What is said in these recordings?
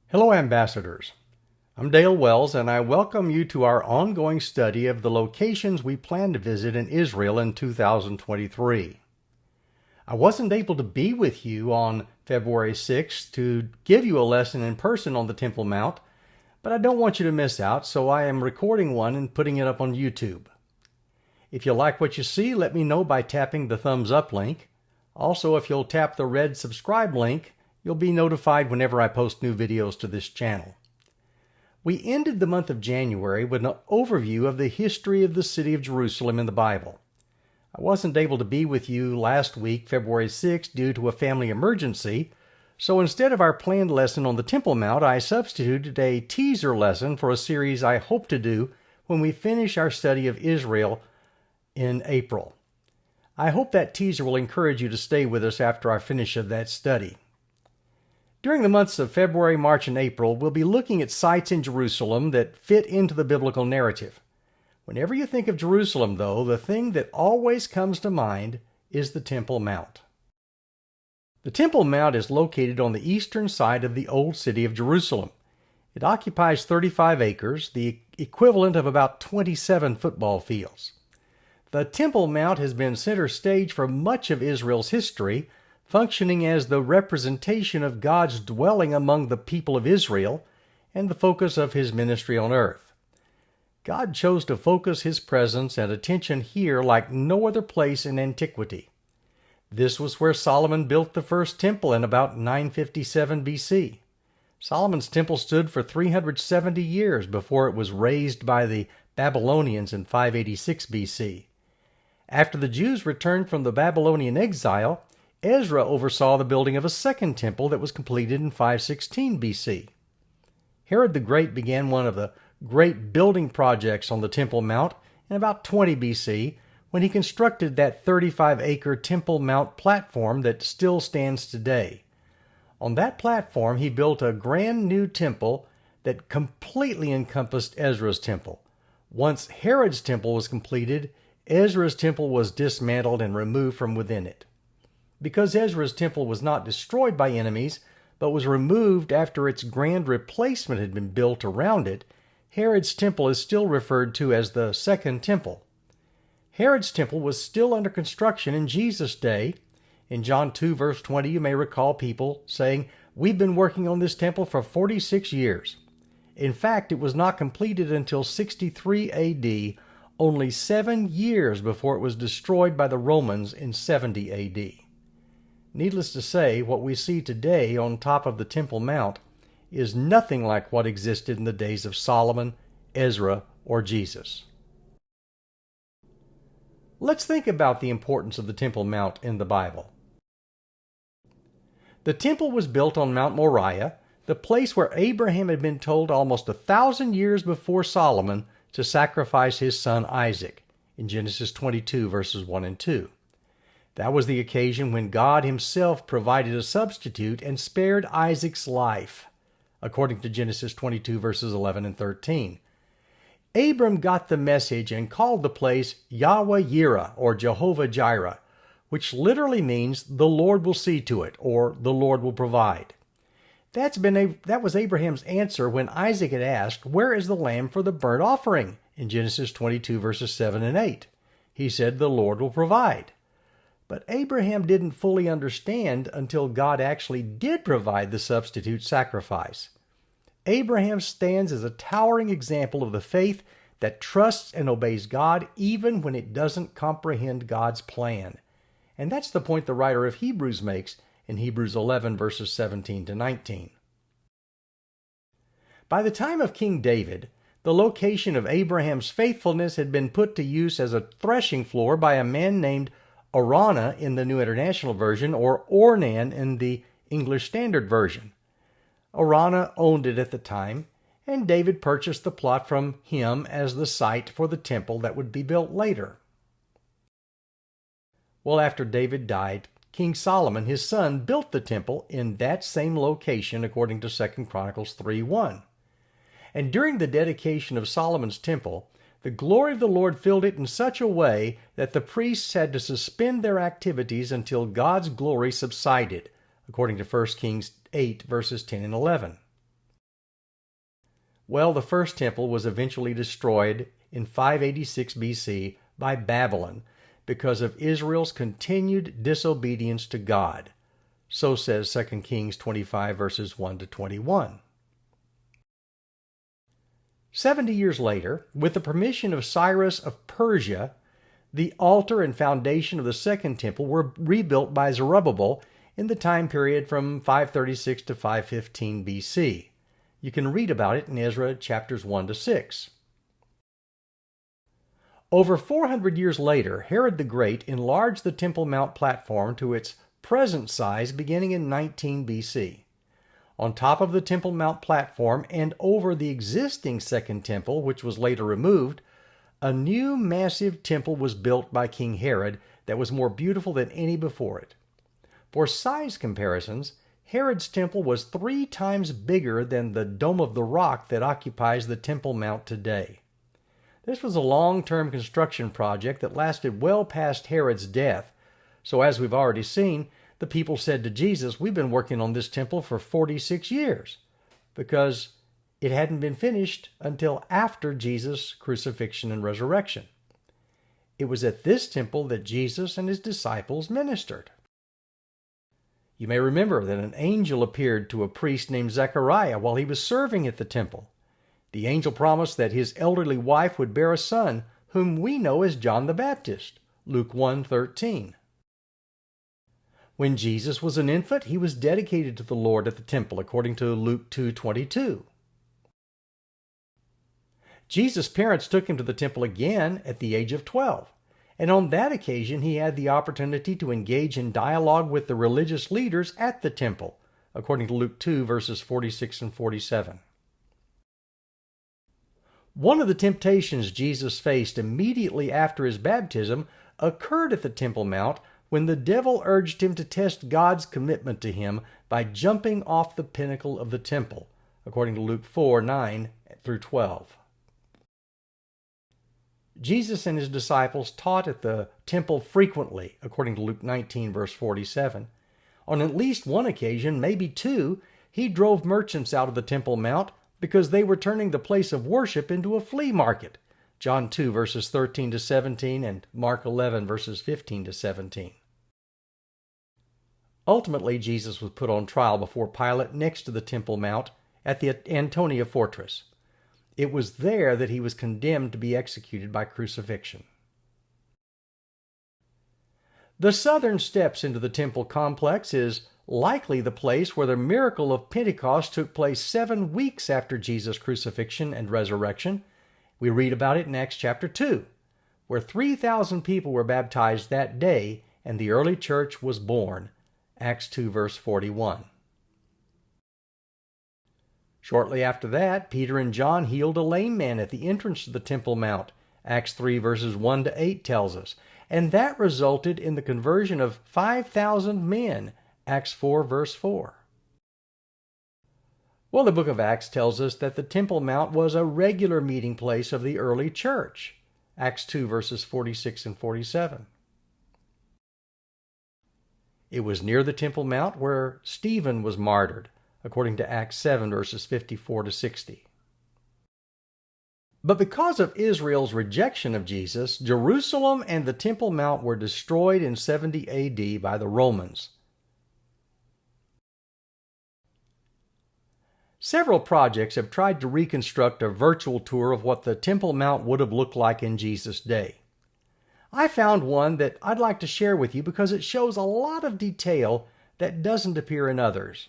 Hello, Ambassadors. I'm Dale Wells, and I welcome you to our ongoing study of the locations we plan to visit in Israel in 2023. I wasn't able to be with you on February 6th to give you a lesson in person on the Temple Mount, but I don't want you to miss out, so I am recording one and putting it up on YouTube. If you like what you see, let me know by tapping the thumbs up link. Also, if you'll tap the red subscribe link, you'll be notified whenever I post new videos to this channel. We ended the month of January with an overview of the history of the city of Jerusalem in the Bible. I wasn't able to be with you last week, February 6th, due to a family emergency, so instead of our planned lesson on the Temple Mount, I substituted a teaser lesson for a series I hope to do when we finish our study of Israel in April. I hope that teaser will encourage you to stay with us after I finish that study. During the months of February, March, and April, we'll be looking at sites in Jerusalem that fit into the biblical narrative. Whenever you think of Jerusalem, though, the thing that always comes to mind is the Temple Mount. The Temple Mount is located on the eastern side of the old city of Jerusalem. It occupies 35 acres, the equivalent of about 27 football fields. The Temple Mount has been center stage for much of Israel's history, functioning as the representation of God's dwelling among the people of Israel and the focus of his ministry on earth. God chose to focus his presence and attention here like no other place in antiquity. This was where Solomon built the first temple in about 957 BC. Solomon's temple stood for 370 years before it was razed by the Babylonians in 586 BC. After the Jews returned from the Babylonian exile, Ezra oversaw the building of a second temple that was completed in 516 BC. Herod the Great began one of the great building projects on the Temple Mount in about 20 BC when he constructed that 35-acre Temple Mount platform that still stands today. On that platform, he built a grand new temple that completely encompassed Ezra's temple. Once Herod's temple was completed, Ezra's temple was dismantled and removed from within it. Because Ezra's temple was not destroyed by enemies, but was removed after its grand replacement had been built around it, Herod's temple is still referred to as the Second Temple. Herod's temple was still under construction in Jesus' day. In John 2, verse 20, you may recall people saying, "We've been working on this temple for 46 years. In fact, it was not completed until 63 AD, only 7 years before it was destroyed by the Romans in 70 AD. Needless to say, what we see today on top of the Temple Mount is nothing like what existed in the days of Solomon, Ezra, or Jesus. Let's think about the importance of the Temple Mount in the Bible. The temple was built on Mount Moriah, the place where Abraham had been told almost 1,000 years before Solomon to sacrifice his son Isaac, in Genesis 22, verses 1 and 2. That was the occasion when God himself provided a substitute and spared Isaac's life, according to Genesis 22, verses 11 and 13. Abram got the message and called the place Yahweh Yireh, or Jehovah Jireh, which literally means the Lord will see to it, or the Lord will provide. That was Abraham's answer when Isaac had asked, "Where is the lamb for the burnt offering?" in Genesis 22, verses 7 and 8. He said, "The Lord will provide." But Abraham didn't fully understand until God actually did provide the substitute sacrifice. Abraham stands as a towering example of the faith that trusts and obeys God even when it doesn't comprehend God's plan. And that's the point the writer of Hebrews makes in Hebrews 11, verses 17 to 19. By the time of King David, the location of Abraham's faithfulness had been put to use as a threshing floor by a man named Araunah in the New International Version, or Ornan in the English Standard Version. Araunah owned it at the time, and David purchased the plot from him as the site for the temple that would be built later. Well, after David died, King Solomon, his son, built the temple in that same location according to 2 Chronicles 3:1. And during the dedication of Solomon's temple, the glory of the Lord filled it in such a way that the priests had to suspend their activities until God's glory subsided, according to 1 Kings 8, verses 10 and 11. Well, the first temple was eventually destroyed in 586 BC by Babylon because of Israel's continued disobedience to God. So says 2 Kings 25 verses 1 to 21. 70 years later, with the permission of Cyrus of Persia, the altar and foundation of the second temple were rebuilt by Zerubbabel in the time period from 536 to 515 BC. You can read about it in Ezra chapters 1 to 6. Over 400 years later, Herod the Great enlarged the Temple Mount platform to its present size beginning in 19 BC. On top of the Temple Mount platform and over the existing Second Temple, which was later removed, a new massive temple was built by King Herod that was more beautiful than any before it. For size comparisons, Herod's temple was 3 times bigger than the Dome of the Rock that occupies the Temple Mount today. This was a long-term construction project that lasted well past Herod's death, so as we've already seen, the people said to Jesus, "We've been working on this temple for 46 years, because it hadn't been finished until after Jesus' crucifixion and resurrection. It was at this temple that Jesus and his disciples ministered. You may remember that an angel appeared to a priest named Zechariah while he was serving at the temple. The angel promised that his elderly wife would bear a son, whom we know as John the Baptist, Luke 1:13. When Jesus was an infant, he was dedicated to the Lord at the temple, according to Luke 2:22. Jesus' parents took him to the temple again at the age of 12, and on that occasion he had the opportunity to engage in dialogue with the religious leaders at the temple, according to Luke 2, verses 46 and 47. One of the temptations Jesus faced immediately after his baptism occurred at the Temple Mount when the devil urged him to test God's commitment to him by jumping off the pinnacle of the temple, according to Luke 4:9 through 12. Jesus and his disciples taught at the temple frequently, according to Luke 19, verse 47. On at least one occasion, maybe 2, he drove merchants out of the Temple Mount because they were turning the place of worship into a flea market, John 2, verses 13 to 17, and Mark 11, verses 15 to 17. Ultimately, Jesus was put on trial before Pilate next to the Temple Mount at the Antonia Fortress. It was there that he was condemned to be executed by crucifixion. The southern steps into the temple complex is likely the place where the miracle of Pentecost took place 7 weeks after Jesus' crucifixion and resurrection. We read about it in Acts chapter 2, where 3,000 people were baptized that day and the early church was born. Acts 2, verse 41. Shortly after that, Peter and John healed a lame man at the entrance to the Temple Mount. Acts 3, verses 1 to 8 tells us. And that resulted in the conversion of 5,000 men. Acts 4, verse 4. Well, the book of Acts tells us that the Temple Mount was a regular meeting place of the early church. Acts 2, verses 46 and 47. It was near the Temple Mount where Stephen was martyred, according to Acts 7, verses 54 to 60. But because of Israel's rejection of Jesus, Jerusalem and the Temple Mount were destroyed in 70 AD by the Romans. Several projects have tried to reconstruct a virtual tour of what the Temple Mount would have looked like in Jesus' day. I found one that I'd like to share with you because it shows a lot of detail that doesn't appear in others.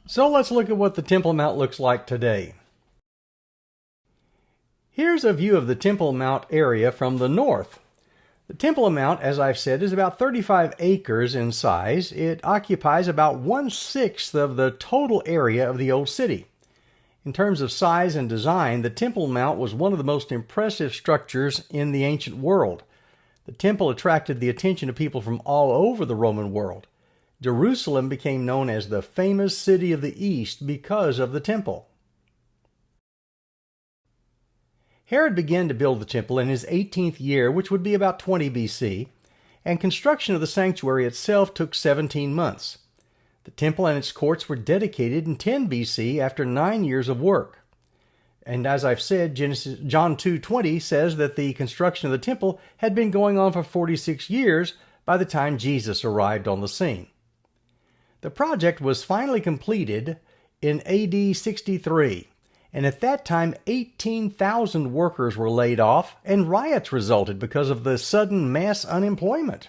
So let's look at what the Temple Mount looks like today. Here's a view of the Temple Mount area from the north. The Temple Mount, as I've said, is about 35 acres in size. It occupies about 1/6 of the total area of the old city. In terms of size and design, the Temple Mount was one of the most impressive structures in the ancient world. The temple attracted the attention of people from all over the Roman world. Jerusalem became known as the famous city of the East because of the temple. Herod began to build the temple in his 18th year, which would be about 20 BC, and construction of the sanctuary itself took 17 months. The temple and its courts were dedicated in 10 BC after 9 years of work. And as I've said, John 2:20 says that the construction of the temple had been going on for 46 years by the time Jesus arrived on the scene. The project was finally completed in AD 63. And at that time, 18,000 workers were laid off, and riots resulted because of the sudden mass unemployment.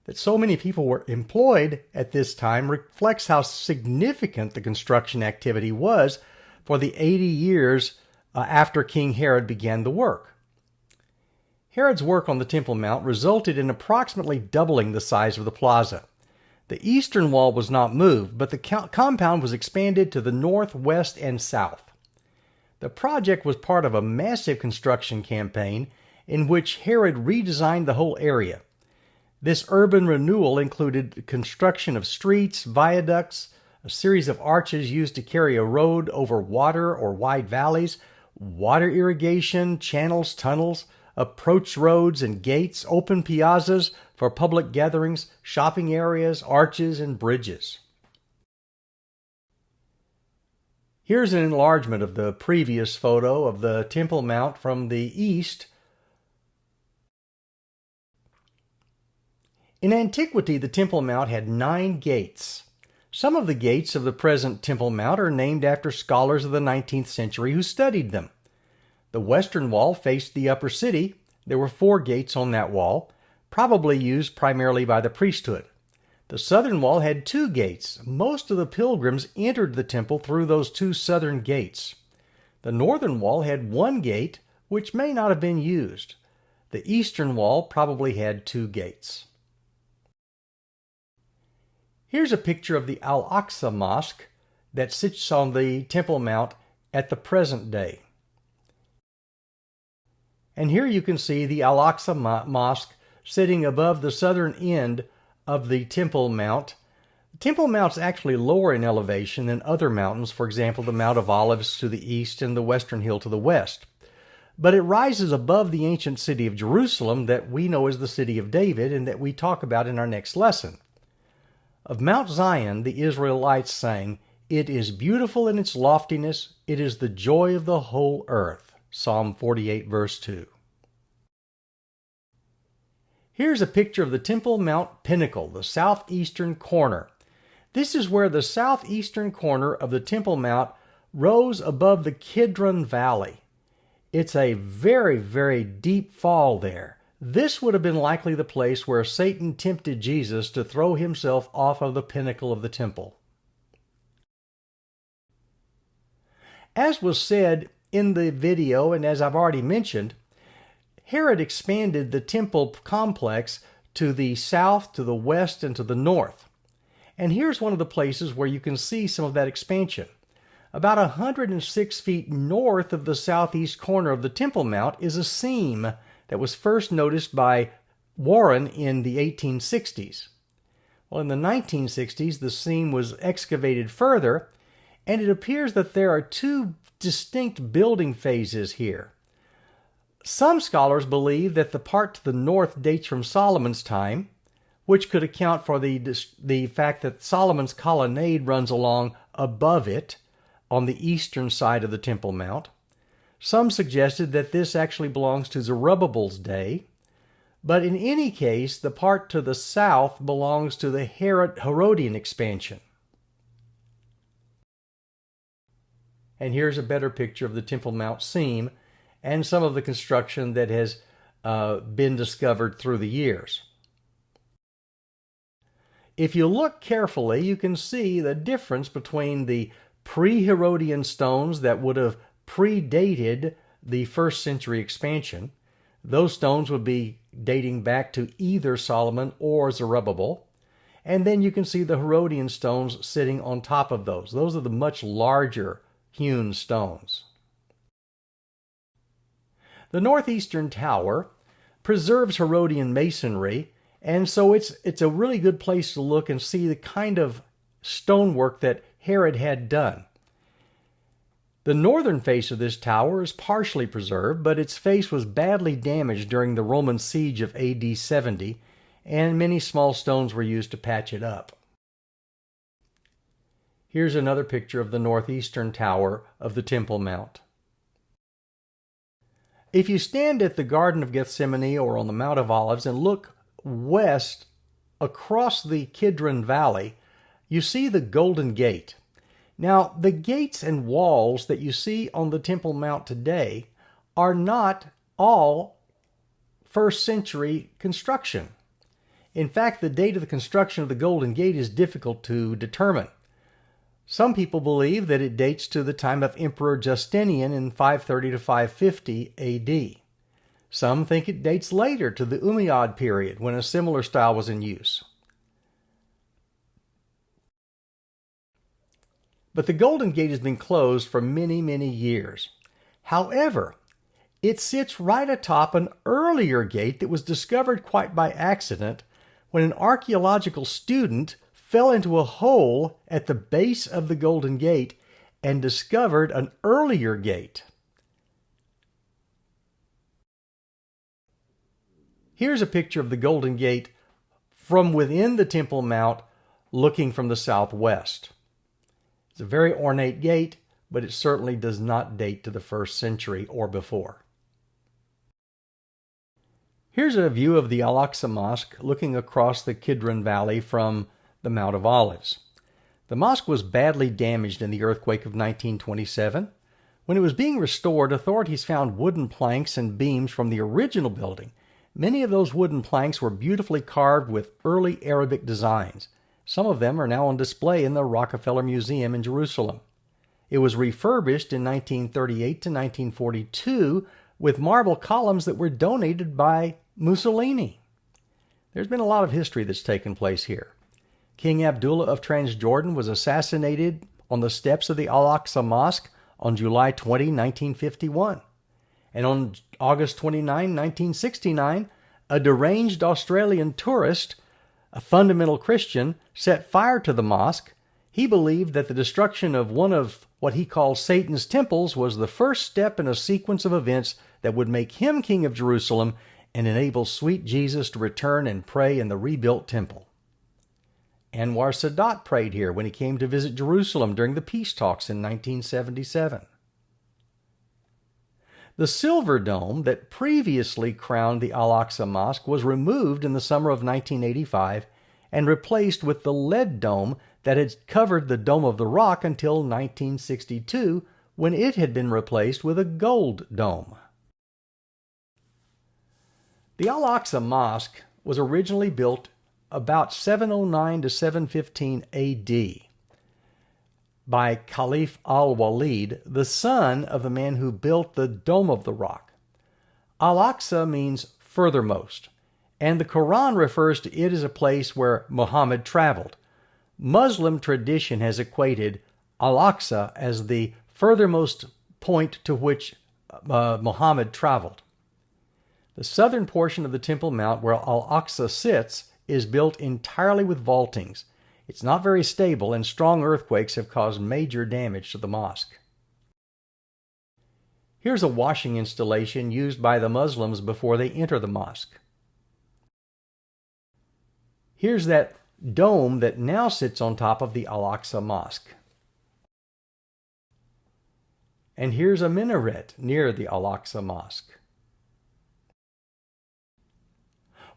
That so many people were employed at this time reflects how significant the construction activity was for the 80 years after King Herod began the work. Herod's work on the Temple Mount resulted in approximately doubling the size of the plaza. The eastern wall was not moved, but the compound was expanded to the north, west, and south. The project was part of a massive construction campaign in which Herod redesigned the whole area. This urban renewal included construction of streets, viaducts, a series of arches used to carry a road over water or wide valleys, water irrigation, channels, tunnels, approach roads and gates, open piazzas for public gatherings, shopping areas, arches, and bridges. Here's an enlargement of the previous photo of the Temple Mount from the east. In antiquity, the Temple Mount had 9 gates. Some of the gates of the present Temple Mount are named after scholars of the 19th century who studied them. The western wall faced the upper city. There were 4 gates on that wall, probably used primarily by the priesthood. The southern wall had 2 gates. Most of the pilgrims entered the temple through those 2 southern gates. The northern wall had 1 gate, which may not have been used. The eastern wall probably had 2 gates. Here's a picture of the Al-Aqsa Mosque that sits on the Temple Mount at the present day. And here you can see the Al-Aqsa Mosque sitting above the southern end of the Temple Mount. The Temple Mount's actually lower in elevation than other mountains, for example, the Mount of Olives to the east and the Western Hill to the west. But it rises above the ancient city of Jerusalem that we know as the city of David and that we talk about in our next lesson. Of Mount Zion, the Israelites sang, "It is beautiful in its loftiness, it is the joy of the whole earth." Psalm 48, verse 2. Here's a picture of the Temple Mount Pinnacle, the southeastern corner. This is where the southeastern corner of the Temple Mount rose above the Kidron Valley. It's a very, very deep fall there. This would have been likely the place where Satan tempted Jesus to throw himself off of the pinnacle of the temple. As was said in the video, and as I've already mentioned, Herod expanded the temple complex to the south, to the west, and to the north. And here's one of the places where you can see some of that expansion. About 106 feet north of the southeast corner of the Temple Mount is a seam that was first noticed by Warren in the 1860s. Well, in the 1960s, the seam was excavated further, and it appears that there are 2 distinct building phases here. Some scholars believe that the part to the north dates from Solomon's time, which could account for the fact that Solomon's colonnade runs along above it on the eastern side of the Temple Mount. Some suggested that this actually belongs to Zerubbabel's day, but in any case, the part to the south belongs to the Herodian expansion. And here's a better picture of the Temple Mount seam and some of the construction that has been discovered through the years. If you look carefully, you can see the difference between the pre-Herodian stones that would have predated the first century expansion. Those stones would be dating back to either Solomon or Zerubbabel. And then you can see the Herodian stones sitting on top of those. Those are the much larger hewn stones. The northeastern tower preserves Herodian masonry, and so it's a really good place to look and see the kind of stonework that Herod had done. The northern face of this tower is partially preserved, but its face was badly damaged during the Roman siege of AD 70, and many small stones were used to patch it up. Here's another picture of the northeastern tower of the Temple Mount. If you stand at the Garden of Gethsemane or on the Mount of Olives and look west across the Kidron Valley, you see the Golden Gate. Now, the gates and walls that you see on the Temple Mount today are not all first century construction. In fact, the date of the construction of the Golden Gate is difficult to determine. Some people believe that it dates to the time of Emperor Justinian in 530 to 550 AD. Some think it dates later to the Umayyad period when a similar style was in use. But the Golden Gate has been closed for many, many years. However, it sits right atop an earlier gate that was discovered quite by accident when an archaeological student fell into a hole at the base of the Golden Gate and discovered an earlier gate. Here's a picture of the Golden Gate from within the Temple Mount looking from the southwest. It's a very ornate gate, but it certainly does not date to the first century or before. Here's a view of the Al-Aqsa Mosque looking across the Kidron Valley from the Mount of Olives. The mosque was badly damaged in the earthquake of 1927. When it was being restored, authorities found wooden planks and beams from the original building. Many of those wooden planks were beautifully carved with early Arabic designs. Some of them are now on display in the Rockefeller Museum in Jerusalem. It was refurbished in 1938 to 1942 with marble columns that were donated by Mussolini. There's been a lot of history that's taken place here. King Abdullah of Transjordan was assassinated on the steps of the Al-Aqsa Mosque on July 20, 1951. And on August 29, 1969, a deranged Australian tourist, a fundamental Christian, set fire to the mosque. He believed that the destruction of one of what he called Satan's temples was the first step in a sequence of events that would make him king of Jerusalem and enable sweet Jesus to return and pray in the rebuilt temple. Anwar Sadat prayed here when he came to visit Jerusalem during the peace talks in 1977. The silver dome that previously crowned the Al-Aqsa Mosque was removed in the summer of 1985 and replaced with the lead dome that had covered the Dome of the Rock until 1962, when it had been replaced with a gold dome. The Al-Aqsa Mosque was originally built about 709 to 715 AD by Caliph al-Walid, the son of the man who built the Dome of the Rock. Al-Aqsa means furthermost, and the Quran refers to it as a place where Muhammad traveled. Muslim tradition has equated Al-Aqsa as the furthermost point to which Muhammad traveled. The southern portion of the Temple Mount where Al-Aqsa sits is built entirely with vaultings. It's not very stable, and strong earthquakes have caused major damage to the mosque. Here's a washing installation used by the Muslims before they enter the mosque. Here's that dome that now sits on top of the Al-Aqsa Mosque. And here's a minaret near the Al-Aqsa Mosque.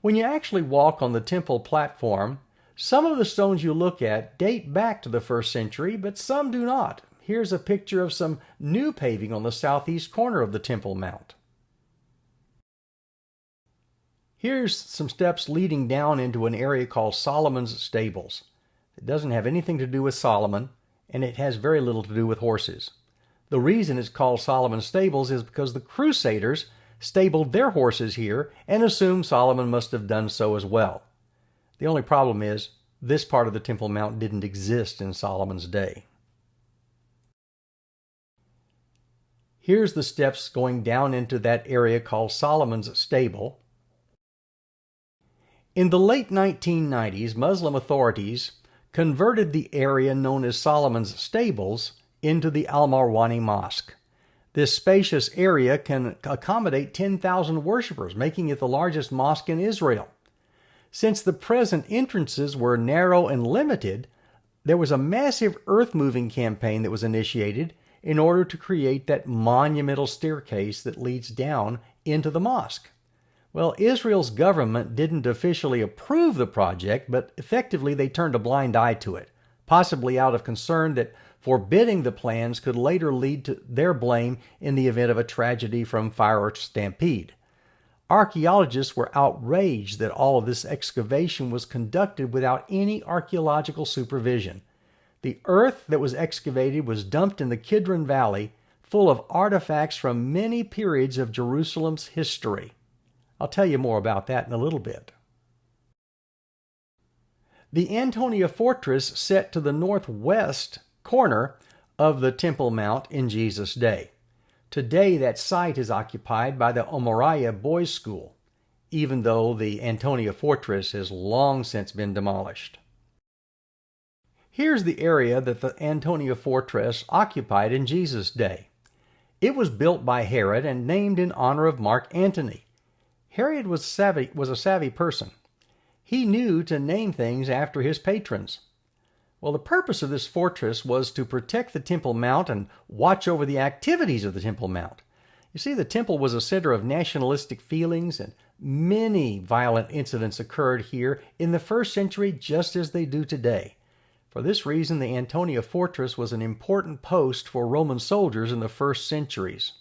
When you actually walk on the temple platform, some of the stones you look at date back to the first century, but some do not. Here's a picture of some new paving on the southeast corner of the Temple Mount. Here's some steps leading down into an area called Solomon's Stables. It doesn't have anything to do with Solomon, and it has very little to do with horses. The reason it's called Solomon's Stables is because the Crusaders stabled their horses here and assumed Solomon must have done so as well. The only problem is, this part of the Temple Mount didn't exist in Solomon's day. Here's the steps going down into that area called Solomon's Stable. In the late 1990s, Muslim authorities converted the area known as Solomon's Stables into the Al-Aqsa Mosque. This spacious area can accommodate 10,000 worshipers, making it the largest mosque in Israel. Since the present entrances were narrow and limited, there was a massive earth-moving campaign that was initiated in order to create that monumental staircase that leads down into the mosque. Well, Israel's government didn't officially approve the project, but effectively they turned a blind eye to it, possibly out of concern that forbidding the plans could later lead to their blame in the event of a tragedy from fire or stampede. Archaeologists were outraged that all of this excavation was conducted without any archaeological supervision. The earth that was excavated was dumped in the Kidron Valley, full of artifacts from many periods of Jerusalem's history. I'll tell you more about that in a little bit. The Antonia Fortress set to the northwest corner of the Temple Mount in Jesus' day. Today, that site is occupied by the Omariah Boys' School, even though the Antonia Fortress has long since been demolished. Here's the area that the Antonia Fortress occupied in Jesus' day. It was built by Herod and named in honor of Mark Antony. Herod was a savvy person. He knew to name things after his patrons. Well, the purpose of this fortress was to protect the Temple Mount and watch over the activities of the Temple Mount. You see, the temple was a center of nationalistic feelings, and many violent incidents occurred here in the first century just as they do today. For this reason, the Antonia Fortress was an important post for Roman soldiers in the first centuries.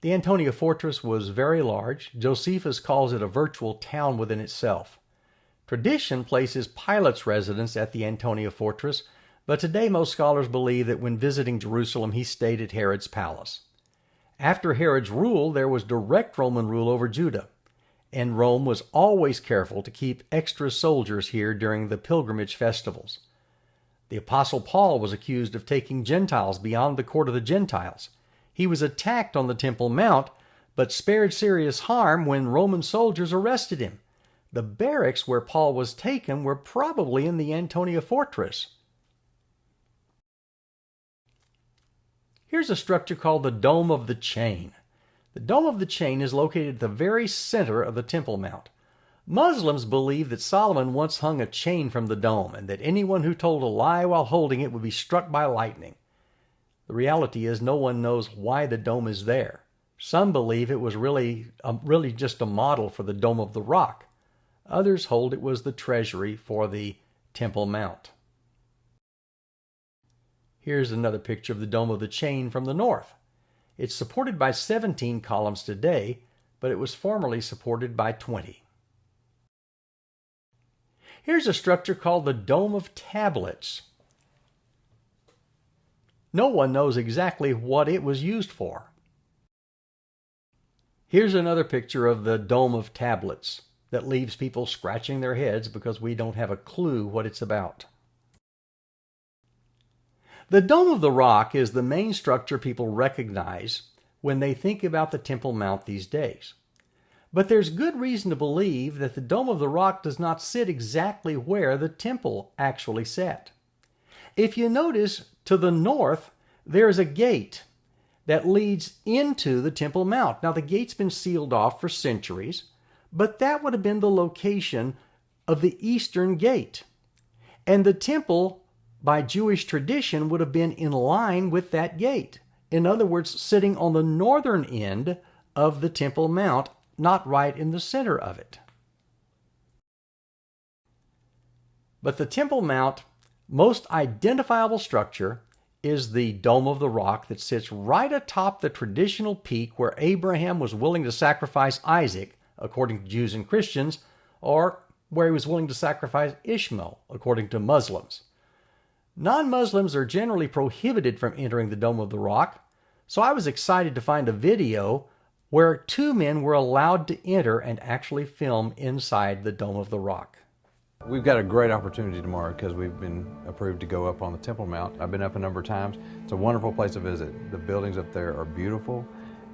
The Antonia Fortress was very large. Josephus calls it a virtual town within itself. Tradition places Pilate's residence at the Antonia Fortress, but today most scholars believe that when visiting Jerusalem he stayed at Herod's palace. After Herod's rule, there was direct Roman rule over Judah, and Rome was always careful to keep extra soldiers here during the pilgrimage festivals. The Apostle Paul was accused of taking Gentiles beyond the court of the Gentiles. He was attacked on the Temple Mount, but spared serious harm when Roman soldiers arrested him. The barracks where Paul was taken were probably in the Antonia Fortress. Here's a structure called the Dome of the Chain. The Dome of the Chain is located at the very center of the Temple Mount. Muslims believe that Solomon once hung a chain from the dome and that anyone who told a lie while holding it would be struck by lightning. The reality is no one knows why the dome is there. Some believe it was really just a model for the Dome of the Rock. Others hold it was the treasury for the Temple Mount. Here's another picture of the Dome of the Chain from the north. It's supported by 17 columns today, but it was formerly supported by 20. Here's a structure called the Dome of Tablets. No one knows exactly what it was used for. Here's another picture of the Dome of Tablets that leaves people scratching their heads because we don't have a clue what it's about. The Dome of the Rock is the main structure people recognize when they think about the Temple Mount these days. But there's good reason to believe that the Dome of the Rock does not sit exactly where the temple actually sat. If you notice, to the north, there is a gate that leads into the Temple Mount. Now, the gate's been sealed off for centuries, but that would have been the location of the eastern gate. And the temple, by Jewish tradition, would have been in line with that gate. In other words, sitting on the northern end of the Temple Mount, not right in the center of it. But the Temple Mount most identifiable structure is the Dome of the Rock that sits right atop the traditional peak where Abraham was willing to sacrifice Isaac according to Jews and Christians, or where he was willing to sacrifice Ishmael, according to Muslims. Non-Muslims are generally prohibited from entering the Dome of the Rock, so I was excited to find a video where two men were allowed to enter and actually film inside the Dome of the Rock. We've got a great opportunity tomorrow because we've been approved to go up on the Temple Mount. I've been up a number of times. It's a wonderful place to visit. The buildings up there are beautiful,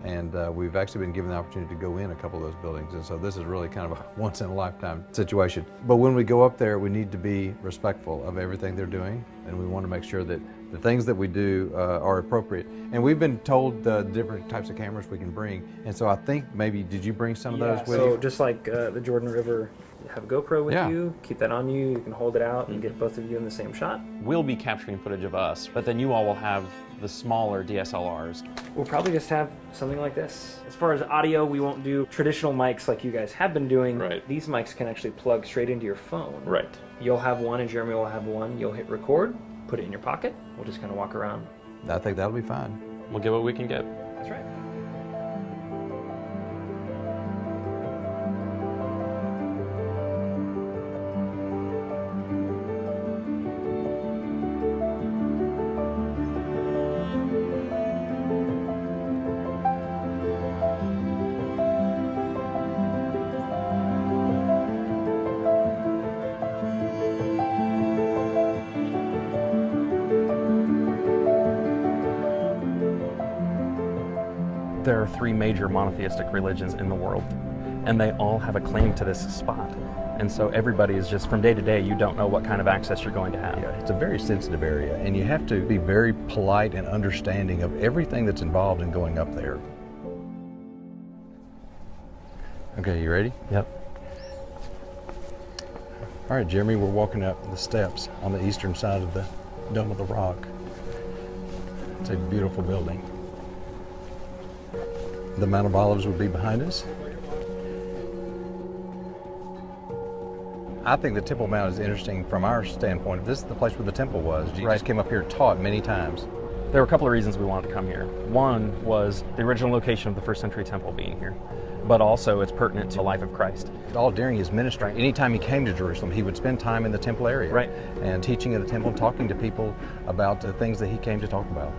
and we've actually been given the opportunity to go in a couple of those buildings, and so this is really kind of a once-in-a-lifetime situation. But when we go up there, we need to be respectful of everything they're doing, and we want to make sure that the things that we do are appropriate. And we've been told the different types of cameras we can bring, and so I think maybe, did you bring some of those with you? So just like the Jordan River, you have a GoPro with you, keep that on you, you can hold it out and get both of you in the same shot. We'll be capturing footage of us, but then you all will have the smaller DSLRs. We'll probably just have something like this. As far as audio, we won't do traditional mics like you guys have been doing. Right. These mics can actually plug straight into your phone. Right. You'll have one and Jeremy will have one. You'll hit record, put it in your pocket. We'll just kind of walk around. I think that'll be fine. We'll get what we can get. That's right. There are three major monotheistic religions in the world, and they all have a claim to this spot. And so everybody is just, from day to day, you don't know what kind of access you're going to have. Yeah, it's a very sensitive area, and you have to be very polite and understanding of everything that's involved in going up there. Okay, you ready? Yep. All right, Jeremy, we're walking up the steps on the eastern side of the Dome of the Rock. It's a beautiful building. The Mount of Olives would be behind us. I think the Temple Mount is interesting from our standpoint. This is the place where the temple was. Jesus came up here and taught many times. There were a couple of reasons we wanted to come here. One was the original location of the first century temple being here, but also it's pertinent to the life of Christ. All during his ministry, anytime he came to Jerusalem, he would spend time in the temple area. Right. And teaching in the temple and talking to people about the things that he came to talk about.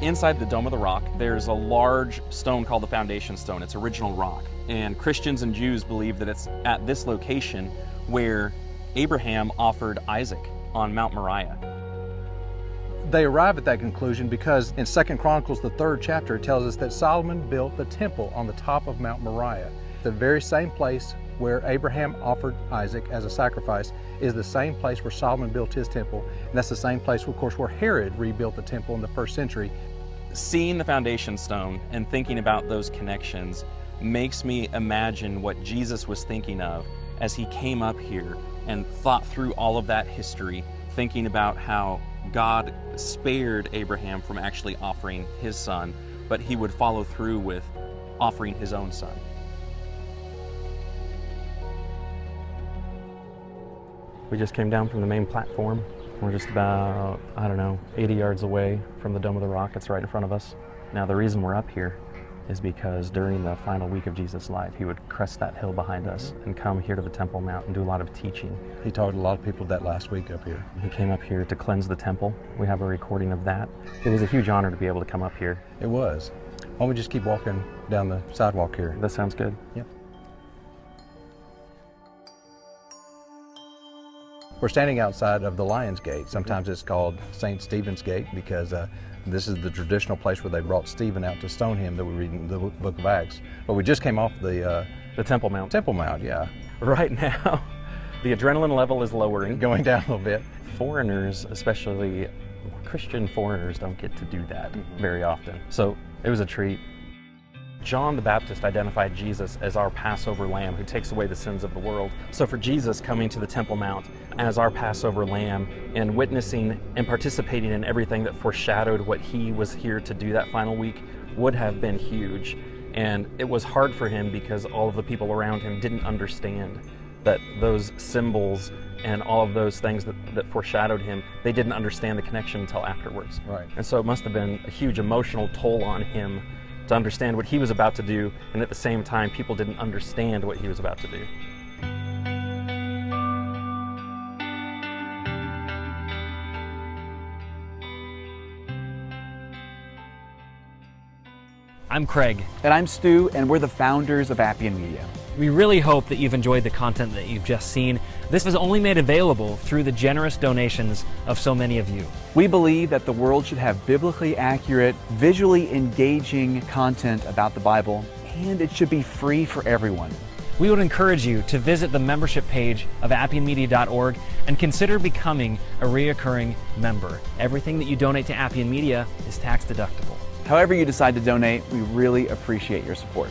Inside the Dome of the Rock, there's a large stone called the foundation stone. It's original rock. And Christians and Jews believe that it's at this location where Abraham offered Isaac on Mount Moriah. They arrive at that conclusion because in 2 Chronicles, the 3rd chapter, it tells us that Solomon built the temple on the top of Mount Moriah. The very same place where Abraham offered Isaac as a sacrifice is the same place where Solomon built his temple. And that's the same place, of course, where Herod rebuilt the temple in the 1st century. Seeing the foundation stone and thinking about those connections makes me imagine what Jesus was thinking of as he came up here and thought through all of that history, thinking about how God spared Abraham from actually offering his son, but he would follow through with offering his own son. We just came down from the main platform. We're just about, 80 yards away from the Dome of the Rock. It's right in front of us. Now, the reason we're up here is because during the final week of Jesus' life, he would crest that hill behind us and come here to the Temple Mount and do a lot of teaching. He taught a lot of people that last week up here. He came up here to cleanse the temple. We have a recording of that. It was a huge honor to be able to come up here. It was. Why don't we just keep walking down the sidewalk here? That sounds good. Yep. We're standing outside of the Lion's Gate. Sometimes it's called St. Stephen's Gate because this is the traditional place where they brought Stephen out to stone him that we read in the book of Acts. But we just came off the Temple Mount. Temple Mount, yeah. Right now, the adrenaline level is lowering. Going down a little bit. Foreigners, especially Christian foreigners, don't get to do that very often. So it was a treat. John the Baptist identified Jesus as our Passover lamb who takes away the sins of the world. So for Jesus coming to the Temple Mount as our Passover lamb and witnessing and participating in everything that foreshadowed what he was here to do that final week would have been huge. And it was hard for him because all of the people around him didn't understand that those symbols and all of those things that foreshadowed him, they didn't understand the connection until afterwards. Right. And so it must have been a huge emotional toll on him to understand what he was about to do, and at the same time, people didn't understand what he was about to do. I'm Craig. And I'm Stu, and we're the founders of Appian Media. We really hope that you've enjoyed the content that you've just seen. This was only made available through the generous donations of so many of you. We believe that the world should have biblically accurate, visually engaging content about the Bible, and it should be free for everyone. We would encourage you to visit the membership page of appianmedia.org and consider becoming a reoccurring member. Everything that you donate to Appian Media is tax deductible. However you decide to donate, we really appreciate your support.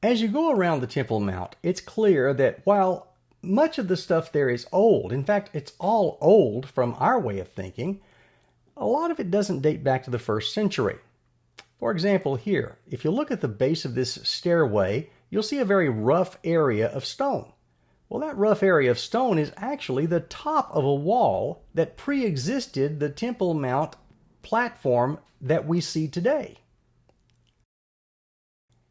As you go around the Temple Mount, it's clear that while much of the stuff there is old, in fact, it's all old from our way of thinking, a lot of it doesn't date back to the 1st century. For example, here, if you look at the base of this stairway, you'll see a very rough area of stone. Well, that rough area of stone is actually the top of a wall that pre-existed the Temple Mount platform that we see today.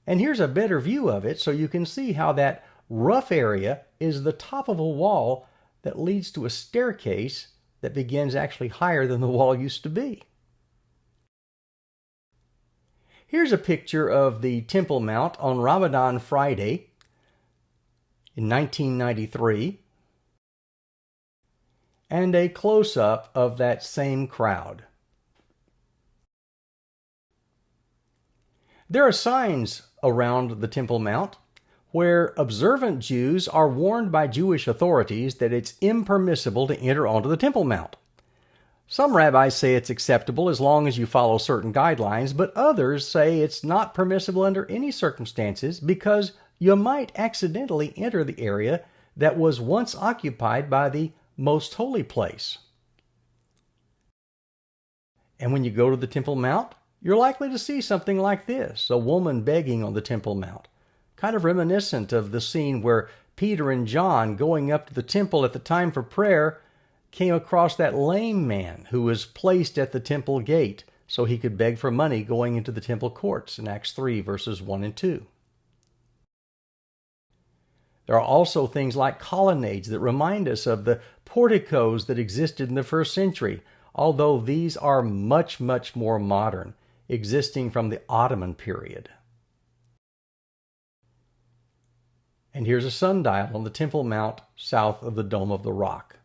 And here's a better view of it so you can see how that rough area is the top of a wall that leads to a staircase that begins actually higher than the wall used to be. Here's a picture of the Temple Mount on Ramadan Friday in 1993, and a close-up of that same crowd. There are signs around the Temple Mount where observant Jews are warned by Jewish authorities that it's impermissible to enter onto the Temple Mount. Some rabbis say it's acceptable as long as you follow certain guidelines, but others say it's not permissible under any circumstances because you might accidentally enter the area that was once occupied by the most holy place. And when you go to the Temple Mount, you're likely to see something like this, a woman begging on the Temple Mount, kind of reminiscent of the scene where Peter and John, going up to the temple at the time for prayer, came across that lame man who was placed at the temple gate so he could beg for money going into the temple courts in Acts 3, verses 1 and 2. There are also things like colonnades that remind us of the porticos that existed in the 1st century, although these are much, much more modern, existing from the Ottoman period. And here's a sundial on the Temple Mount south of the Dome of the Rock.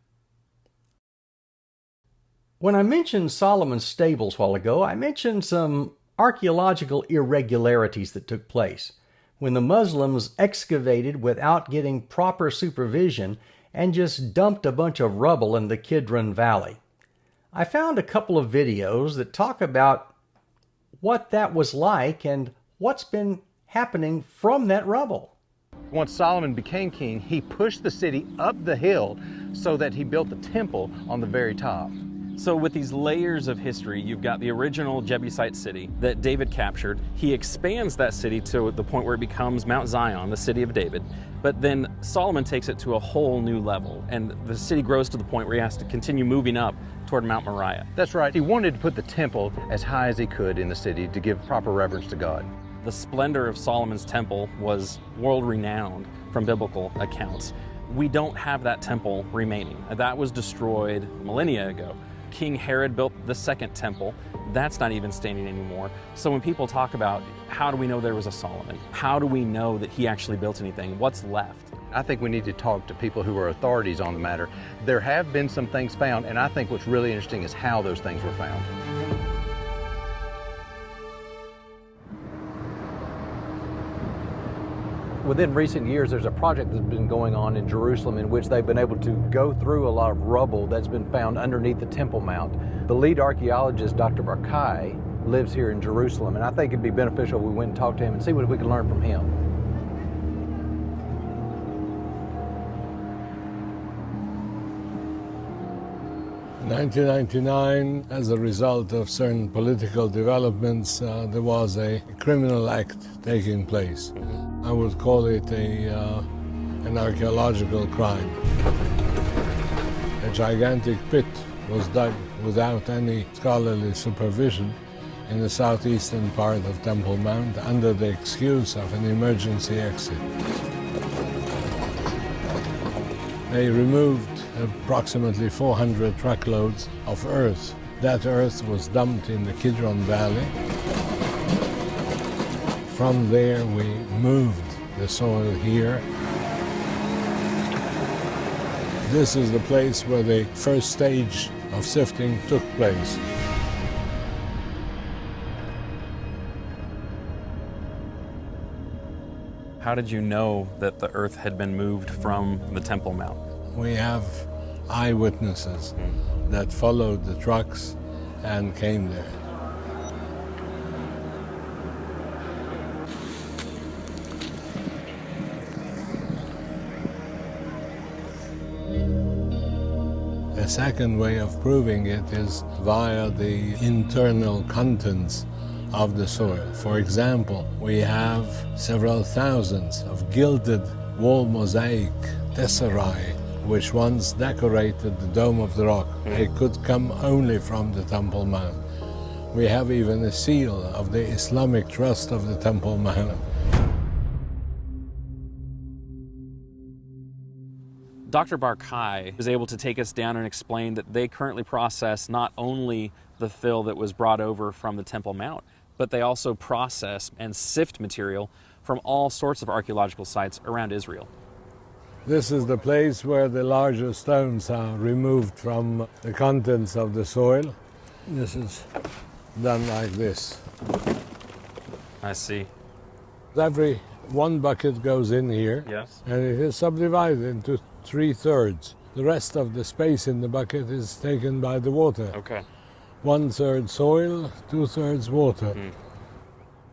When I mentioned Solomon's stables a while ago, I mentioned some archaeological irregularities that took place when the Muslims excavated without getting proper supervision and just dumped a bunch of rubble in the Kidron Valley. I found a couple of videos that talk about what that was like and what's been happening from that rubble. Once Solomon became king, he pushed the city up the hill so that he built the temple on the very top. So with these layers of history, you've got the original Jebusite city that David captured. He expands that city to the point where it becomes Mount Zion, the city of David. But then Solomon takes it to a whole new level, and the city grows to the point where he has to continue moving up toward Mount Moriah. That's right. He wanted to put the temple as high as he could in the city to give proper reverence to God. The splendor of Solomon's temple was world-renowned from biblical accounts. We don't have that temple remaining. That was destroyed millennia ago. King Herod built the second temple. That's not even standing anymore. So when people talk about how do we know there was a Solomon? How do we know that he actually built anything? What's left? I think we need to talk to people who are authorities on the matter. There have been some things found, and I think what's really interesting is how those things were found. Within recent years, there's a project that's been going on in Jerusalem in which they've been able to go through a lot of rubble that's been found underneath the Temple Mount. The lead archaeologist, Dr. Barkai, lives here in Jerusalem, and I think it'd be beneficial if we went and talked to him and see what we can learn from him. In 1999, as a result of certain political developments, there was a criminal act taking place. I would call it an archaeological crime. A gigantic pit was dug without any scholarly supervision in the southeastern part of Temple Mount under the excuse of an emergency exit. They removed approximately 400 truckloads of earth. That earth was dumped in the Kidron Valley. From there, we moved the soil here. This is the place where the first stage of sifting took place. How did you know that the earth had been moved from the Temple Mount? We have eyewitnesses that followed the trucks and came there. The second way of proving it is via the internal contents of the soil. For example, we have several thousands of gilded wall mosaic tesserae which once decorated the Dome of the Rock. They could come only from the Temple Mount. We have even a seal of the Islamic Trust of the Temple Mount. Dr. Barkai was able to take us down and explain that they currently process not only the fill that was brought over from the Temple Mount, but they also process and sift material from all sorts of archaeological sites around Israel. This is the place where the larger stones are removed from the contents of the soil. This is done like this. I see. Every one bucket goes in here, Yes. and it is subdivided into 3/3. The rest of the space in the bucket is taken by the water. Okay. 1/3 soil, 2/3 water.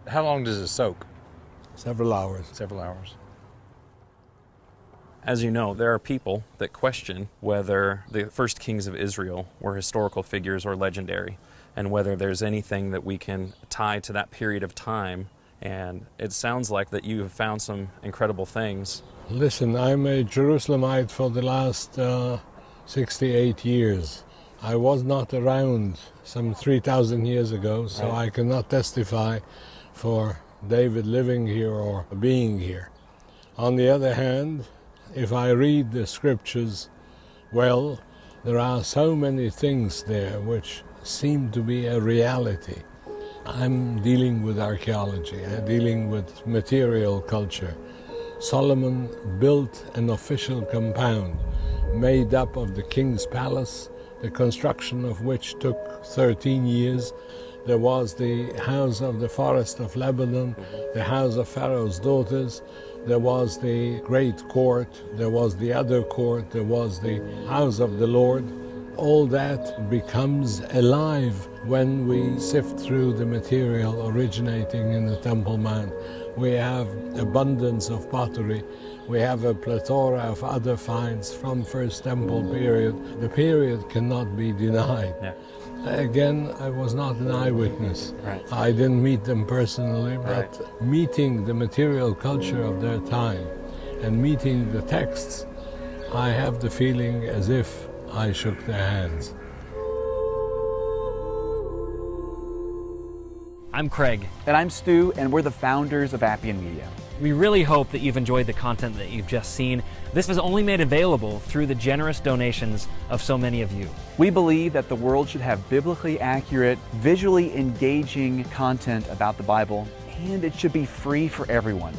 How long does it soak? Several hours. Several hours. As you know, there are people that question whether the first kings of Israel were historical figures or legendary, and whether there's anything that we can tie to that period of time. And it sounds like that you have found some incredible things. Listen, I'm a Jerusalemite for the last 68 years. I was not around some 3,000 years ago, so I cannot testify for David living here or being here. On the other hand, if I read the scriptures well, there are so many things there which seem to be a reality. I'm dealing with archaeology, I'm dealing with material culture. Solomon built an official compound made up of the king's palace, the construction of which took 13 years. There was the house of the forest of Lebanon, the house of Pharaoh's daughters, there was the great court, there was the other court, there was the house of the Lord. All that becomes alive when we sift through the material originating in the Temple Mount. We have abundance of pottery. We have a plethora of other finds from First Temple period. The period cannot be denied. Yeah. Again, I was not an eyewitness. Right. I didn't meet them personally, but meeting the material culture of their time and meeting the texts, I have the feeling as if I shook their hands. I'm Craig. And I'm Stu, and we're the founders of Appian Media. We really hope that you've enjoyed the content that you've just seen. This was only made available through the generous donations of so many of you. We believe that the world should have biblically accurate, visually engaging content about the Bible, and it should be free for everyone.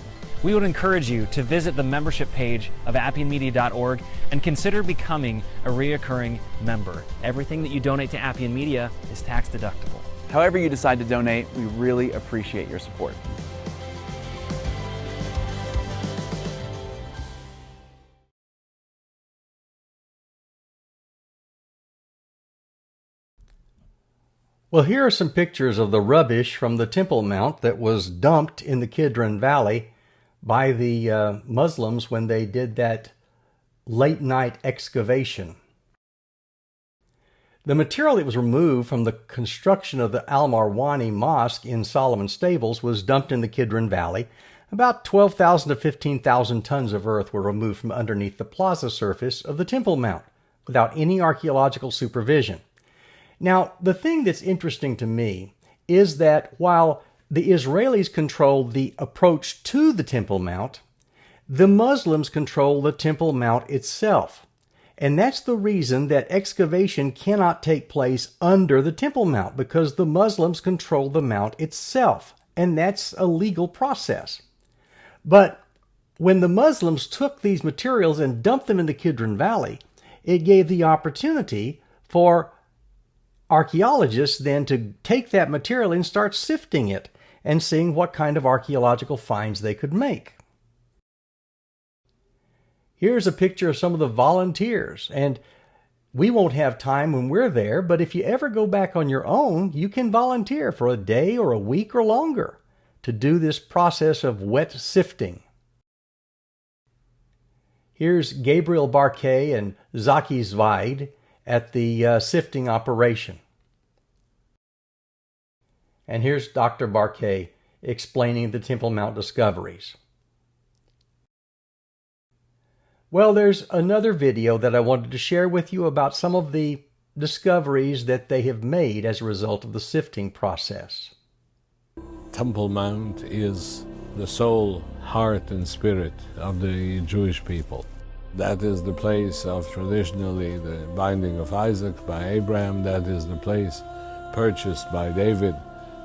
We would encourage you to visit the membership page of appianmedia.org and consider becoming a reoccurring member. Everything that you donate to Appian Media is tax deductible. However you decide to donate, we really appreciate your support. Well, here are some pictures of the rubbish from the Temple Mount that was dumped in the Kidron Valley by the Muslims when they did that late-night excavation. The material that was removed from the construction of the Al-Marwani Mosque in Solomon Stables was dumped in the Kidron Valley. About 12,000 to 15,000 tons of earth were removed from underneath the plaza surface of the Temple Mount without any archaeological supervision. Now, the thing that's interesting to me is that while the Israelis control the approach to the Temple Mount, the Muslims control the Temple Mount itself. And that's the reason that excavation cannot take place under the Temple Mount, because the Muslims control the mount itself. And that's a legal process. But when the Muslims took these materials and dumped them in the Kidron Valley, it gave the opportunity for archaeologists then to take that material and start sifting it and seeing what kind of archaeological finds they could make. Here's a picture of some of the volunteers, and we won't have time when we're there, but if you ever go back on your own, you can volunteer for a day or a week or longer to do this process of wet sifting. Here's Gabriel Barquet and Zaki Zvaid at the sifting operation. And here's Dr. Barquet explaining the Temple Mount discoveries. Well, there's another video that I wanted to share with you about some of the discoveries that they have made as a result of the sifting process. Temple Mount is the soul, heart, and spirit of the Jewish people. That is the place of traditionally the binding of Isaac by Abraham. That is the place purchased by David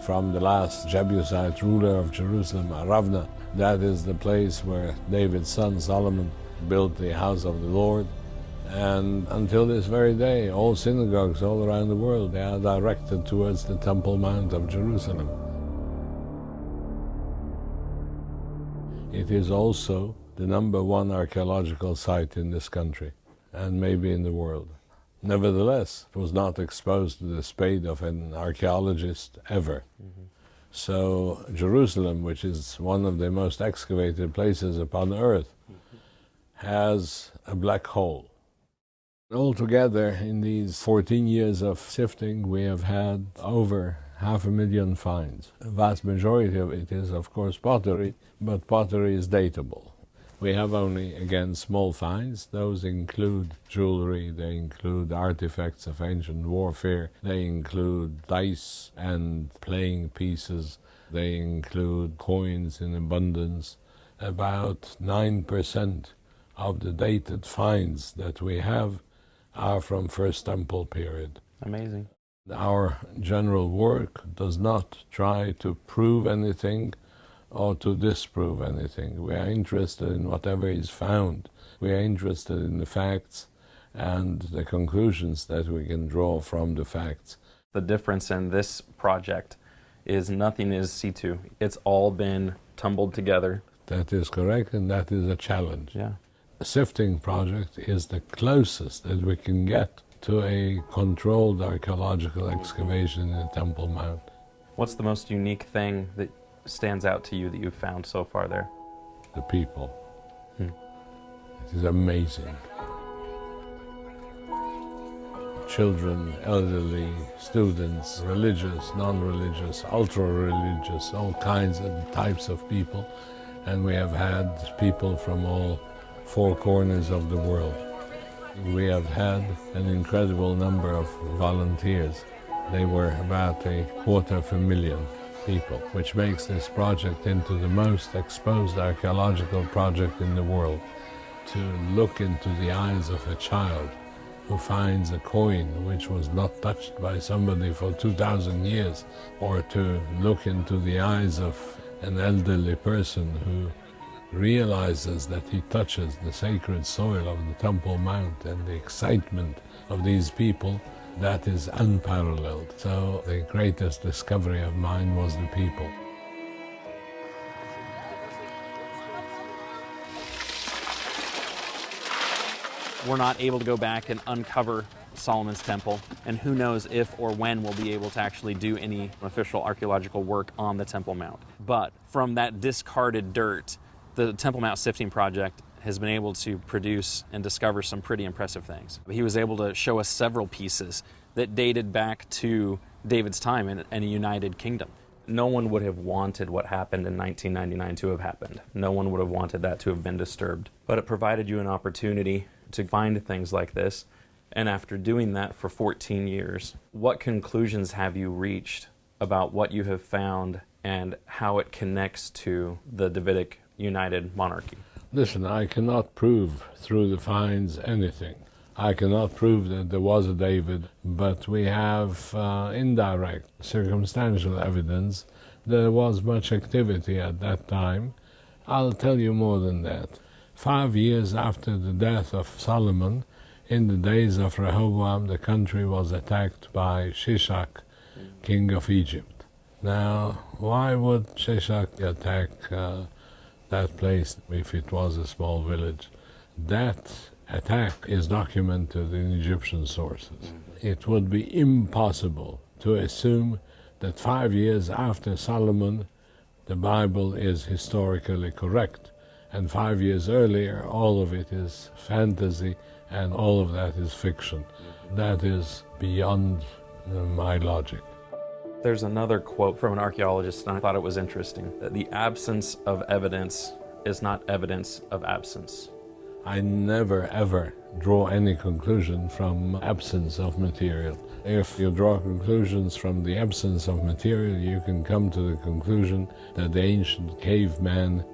from the last Jebusite ruler of Jerusalem, Aravna. That is the place where David's son Solomon built the house of the Lord. And until this very day, all synagogues all around the world, they are directed towards the Temple Mount of Jerusalem. It is also the #1 archaeological site in this country, and maybe in the world. Nevertheless, it was not exposed to the spade of an archaeologist ever. So Jerusalem, which is one of the most excavated places upon earth, has a black hole. Altogether, in these 14 years of sifting, we have had over 500,000 finds. The vast majority of it is, of course, pottery, but pottery is datable. We have only, again, small finds. Those include jewelry, they include artifacts of ancient warfare, they include dice and playing pieces, they include coins in abundance. About 9% of the dated finds that we have are from First Temple period. Amazing. Our general work does not try to prove anything or to disprove anything. We are interested in whatever is found. We are interested in the facts and the conclusions that we can draw from the facts. The difference in this project is nothing is situ. It's all been tumbled together. That is correct, and that is a challenge. Yeah. The sifting project is the closest that we can get to a controlled archaeological excavation in the Temple Mount. What's the most unique thing that stands out to you that you've found so far there? The people. It is amazing. Children, elderly, students, religious, non-religious, ultra-religious, all kinds of types of people. And we have had people from all four corners of the world. We have had an incredible number of volunteers. They were about 250,000 people, which makes this project into the most exposed archaeological project in the world. To look into the eyes of a child who finds a coin which was not touched by somebody for 2,000 years, or to look into the eyes of an elderly person who realizes that he touches the sacred soil of the Temple Mount, and the excitement of these people, that is unparalleled. So the greatest discovery of mine was the people. We're not able to go back and uncover Solomon's temple, and who knows if or when we'll be able to actually do any official archaeological work on the Temple Mount. But from that discarded dirt, the Temple Mount Sifting Project has been able to produce and discover some pretty impressive things. He was able to show us several pieces that dated back to David's time in a united kingdom. No one would have wanted what happened in 1999 to have happened. No one would have wanted that to have been disturbed. But it provided you an opportunity to find things like this. And after doing that for 14 years, what conclusions have you reached about what you have found and how it connects to the Davidic united monarchy? Listen, I cannot prove through the finds anything. I cannot prove that there was a David, but we have indirect circumstantial evidence there was much activity at that time. I'll tell you more than that. 5 years after the death of Solomon, in the days of Rehoboam, the country was attacked by Shishak, king of Egypt. Now, why would Shishak attack that place if it was a small village? That attack is documented in Egyptian sources. It would be impossible to assume that 5 years after Solomon, the Bible is historically correct, and 5 years earlier, all of it is fantasy, and all of that is fiction. That is beyond my logic. There's another quote from an archaeologist, and I thought it was interesting, that the absence of evidence is not evidence of absence. I never ever draw any conclusion from absence of material. If you draw conclusions from the absence of material, you can come to the conclusion that the ancient caveman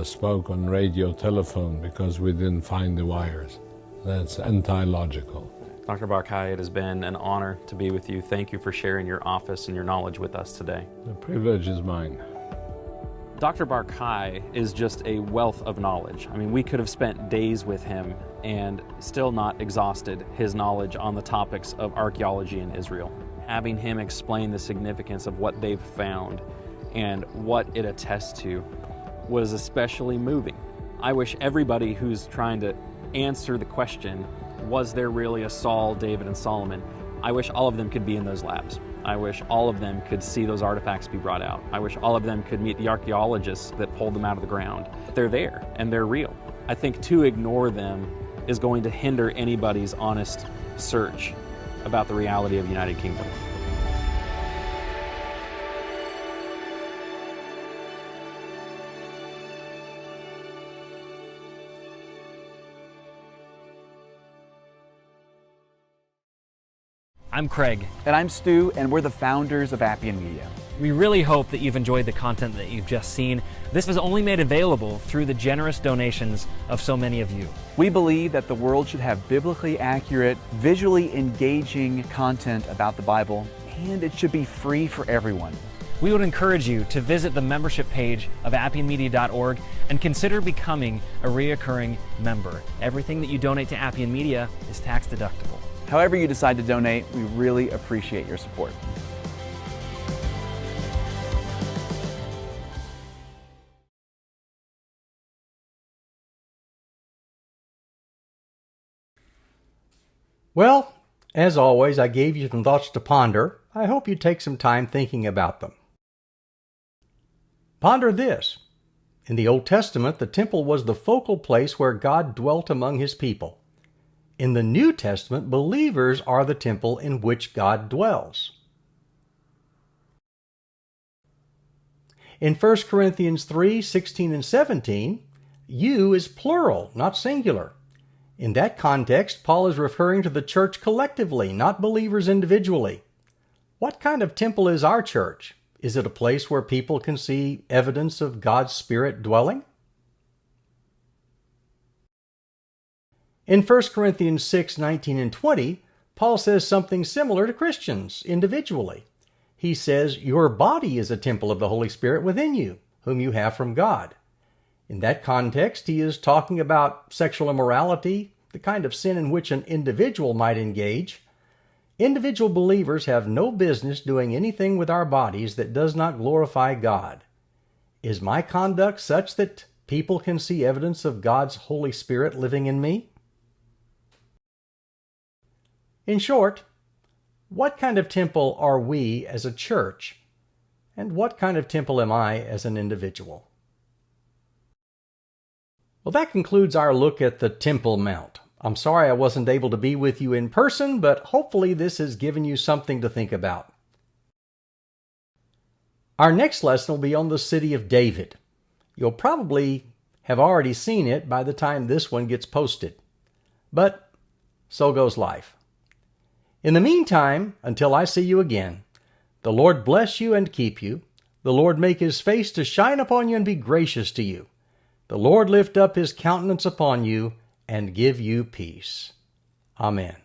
spoke on radio telephone because we didn't find the wires. That's anti-logical. Dr. Barkai, it has been an honor to be with you. Thank you for sharing your office and your knowledge with us today. The privilege is mine. Dr. Barkai is just a wealth of knowledge. I mean, we could have spent days with him and still not exhausted his knowledge on the topics of archaeology in Israel. Having him explain the significance of what they've found and what it attests to was especially moving. I wish everybody who's trying to answer the question, was there really a Saul, David, and Solomon? I wish all of them could be in those labs. I wish all of them could see those artifacts be brought out. I wish all of them could meet the archaeologists that pulled them out of the ground. They're there, and they're real. I think to ignore them is going to hinder anybody's honest search about the reality of the United Kingdom. I'm Craig. And I'm Stu, and we're the founders of Appian Media. We really hope that you've enjoyed the content that you've just seen. This was only made available through the generous donations of so many of you. We believe that the world should have biblically accurate, visually engaging content about the Bible, and it should be free for everyone. We would encourage you to visit the membership page of appianmedia.org and consider becoming a reoccurring member. Everything that you donate to Appian Media is tax deductible. However you decide to donate, we really appreciate your support. Well, as always, I gave you some thoughts to ponder. I hope you take some time thinking about them. Ponder this. In the Old Testament, the temple was the focal place where God dwelt among His people. In the New Testament, believers are the temple in which God dwells. In 1 Corinthians 3:16 and 17, you is plural, not singular. In that context, Paul is referring to the church collectively, not believers individually. What kind of temple is our church? Is it a place where people can see evidence of God's Spirit dwelling? In 1 Corinthians 6:19 and 20, Paul says something similar to Christians individually. He says, your body is a temple of the Holy Spirit within you, whom you have from God. In that context, he is talking about sexual immorality, the kind of sin in which an individual might engage. Individual believers have no business doing anything with our bodies that does not glorify God. Is my conduct such that people can see evidence of God's Holy Spirit living in me? In short, what kind of temple are we as a church? And what kind of temple am I as an individual? Well, that concludes our look at the Temple Mount. I'm sorry I wasn't able to be with you in person, but hopefully this has given you something to think about. Our next lesson will be on the city of David. You'll probably have already seen it by the time this one gets posted. But so goes life. In the meantime, until I see you again, the Lord bless you and keep you. The Lord make his face to shine upon you and be gracious to you. The Lord lift up his countenance upon you and give you peace. Amen.